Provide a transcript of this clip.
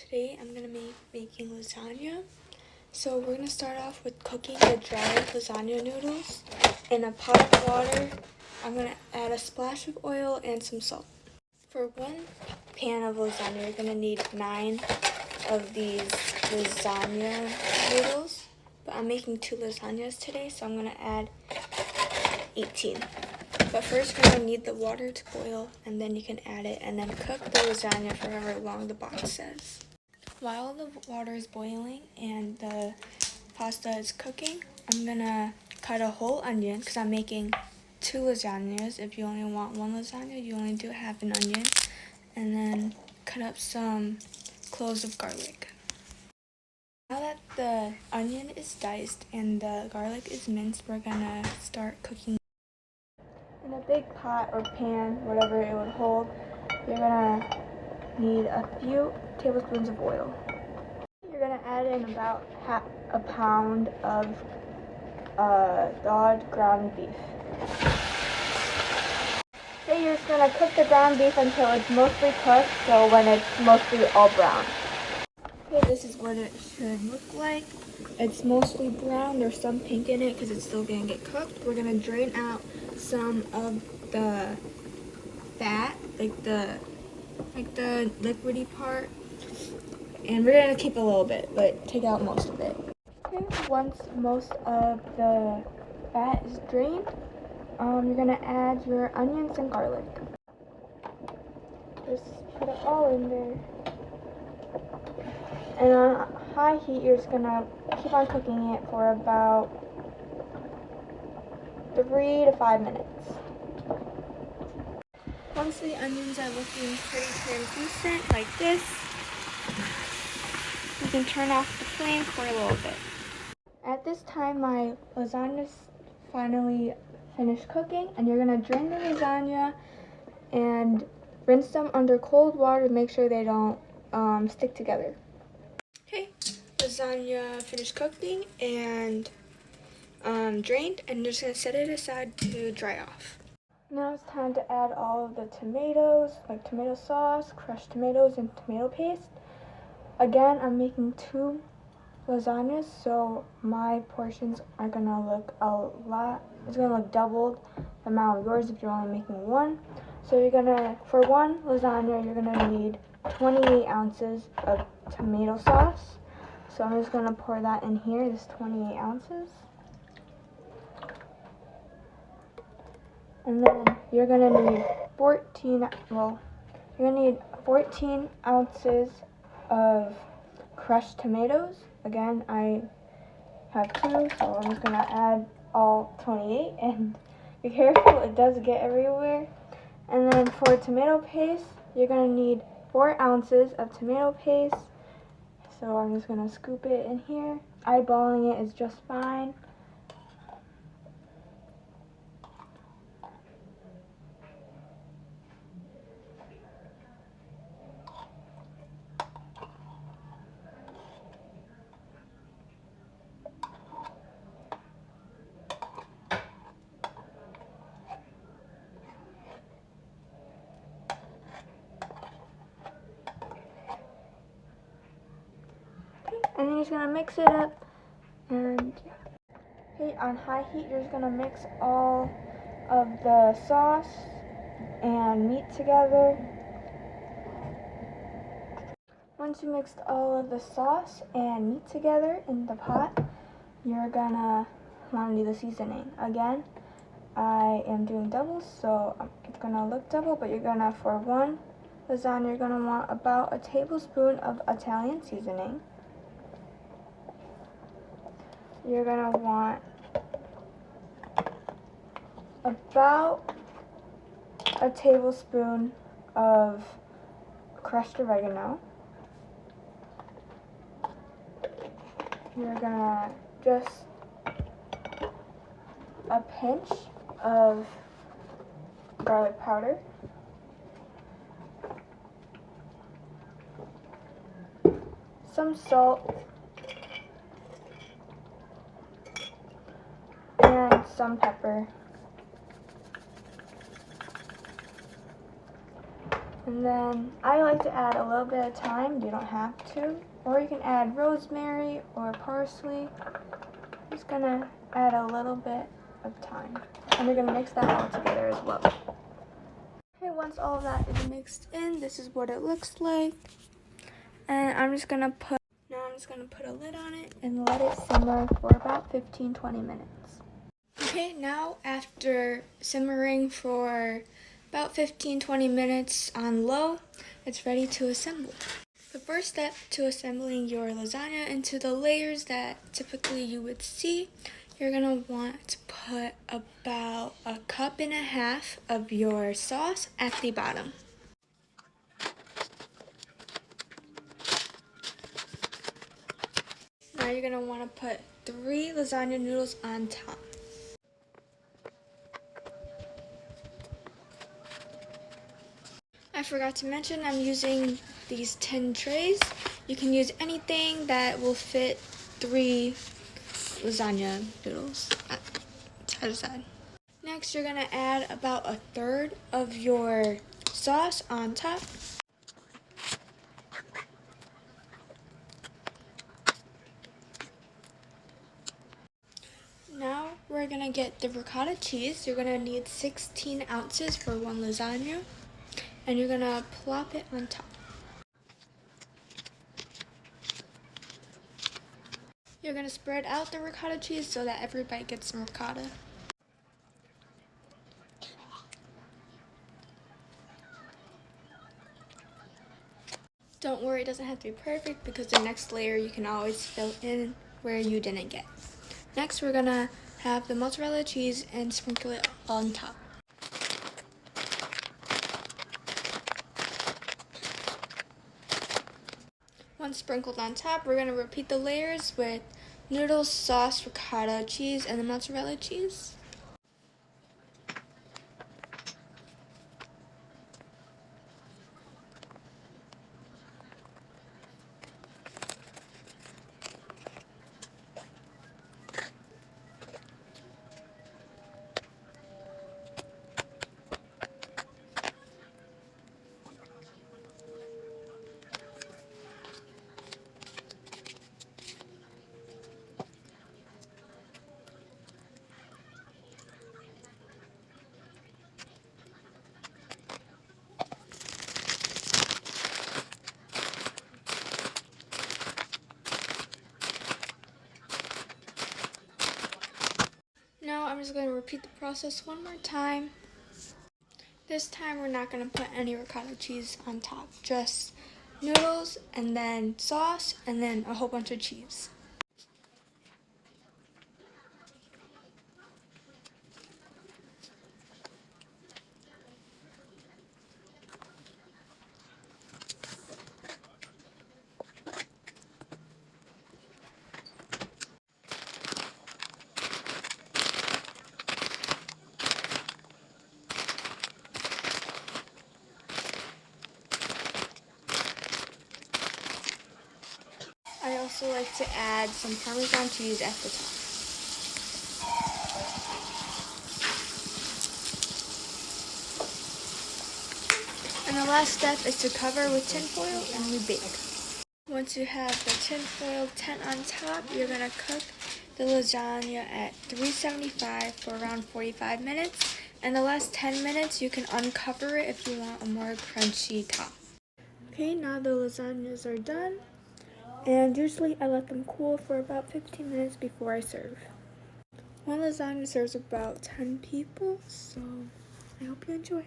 Today I'm going to be making lasagna. So we're going to start off with cooking the dry lasagna noodles. In a pot of water, I'm going to add a splash of oil and some salt. For one pan of lasagna, you're going to need 9 of these lasagna noodles. But I'm making 2 lasagnas today, so I'm going to add 18. But first you're going to need the water to boil, and then you can add it, and then cook the lasagna for however long the box says. While the water is boiling and the pasta is cooking, I'm going to cut a whole onion because I'm making 2 lasagnas. If you only want 1 lasagna, you only do half an onion. And then cut up some cloves of garlic. Now that the onion is diced and the garlic is minced, we're going to start cooking. In a big pot or pan, whatever it would hold, you're going to need a few tablespoons of oil. You're going to add in about half a pound of thawed ground beef. Okay, you're just going to cook the ground beef until it's mostly cooked, so when it's mostly all brown. Okay, this is what it should look like. It's mostly brown. There's some pink in it because it's still going to get cooked. We're going to drain out some of the fat, like the liquidy part, and we're going to keep a little bit, but take out most of it. Okay, once most of the fat is drained, you're going to add your onions and garlic. Just put it all in there. And on high heat, you're just going to keep on cooking it for about 3 to 5 minutes. Once the onions are looking pretty translucent, like this, you can turn off the flame for a little bit. At this time, my lasagna's finally finished cooking, and you're going to drain the lasagna and rinse them under cold water to make sure they don't stick together. Okay, lasagna finished cooking and drained, and you're just going to set it aside to dry off. Now it's time to add all of the tomatoes, like tomato sauce, crushed tomatoes, and tomato paste. Again, I'm making 2 lasagnas, so my portions are going to look it's going to look doubled the amount of yours if you're only making 1. So you're going to, for 1 lasagna, you're going to need 28 ounces of tomato sauce. So I'm just going to pour that in here, this 28 ounces. And then you're going to need 14 ounces of crushed tomatoes. Again, I have 2, so I'm just going to add all 28, and be careful, it does get everywhere. And then for tomato paste, you're going to need 4 ounces of tomato paste. So I'm just going to scoop it in here. Eyeballing it is just fine. And then you're just going to mix it up, and okay, on high heat you're just going to mix all of the sauce and meat together. Once you mixed all of the sauce and meat together in the pot, you're going to want to do the seasoning. Again, I am doing doubles, so it's going to look double, but you're going to, for 1 lasagna, you're going to want about a tablespoon of Italian seasoning. You're going to want about a tablespoon of crushed oregano. You're going to just a pinch of garlic powder. Some salt. And some pepper. And then I like to add a little bit of thyme. You don't have to. Or you can add rosemary or parsley. I'm just gonna add a little bit of thyme. And we're gonna mix that all together as well. Okay, once all of that is mixed in, this is what it looks like. And I'm just gonna put a lid on it and let it simmer for about 15-20 minutes. Okay, now after simmering for about 15-20 minutes on low, it's ready to assemble. The first step to assembling your lasagna into the layers that typically you would see, you're gonna want to put about 1.5 cups of your sauce at the bottom. Now you're gonna want to put 3 lasagna noodles on top. I forgot to mention I'm using these tin trays. You can use anything that will fit 3 lasagna noodles side to side. Next, you're gonna add about 1/3 of your sauce on top. Now we're gonna get the ricotta cheese. You're gonna need 16 ounces for 1 lasagna, and you're gonna plop it on top. You're gonna spread out the ricotta cheese so that every bite gets some ricotta. Don't worry, it doesn't have to be perfect because the next layer you can always fill in where you didn't get. Next, we're gonna have the mozzarella cheese and sprinkle it on top. Once sprinkled on top, we're gonna repeat the layers with noodles, sauce, ricotta cheese, and the mozzarella cheese. Now I'm just going to repeat the process one more time. This time we're not going to put any ricotta cheese on top, just noodles and then sauce and then a whole bunch of cheese. I also like to add some Parmesan cheese at the top. And the last step is to cover with tin foil and we bake. Once you have the tin foil tent on top, you're going to cook the lasagna at 375 for around 45 minutes. And the last 10 minutes, you can uncover it if you want a more crunchy top. Okay, now the lasagnas are done. And usually I let them cool for about 15 minutes before I serve. One lasagna serves about 10 people, so I hope you enjoy.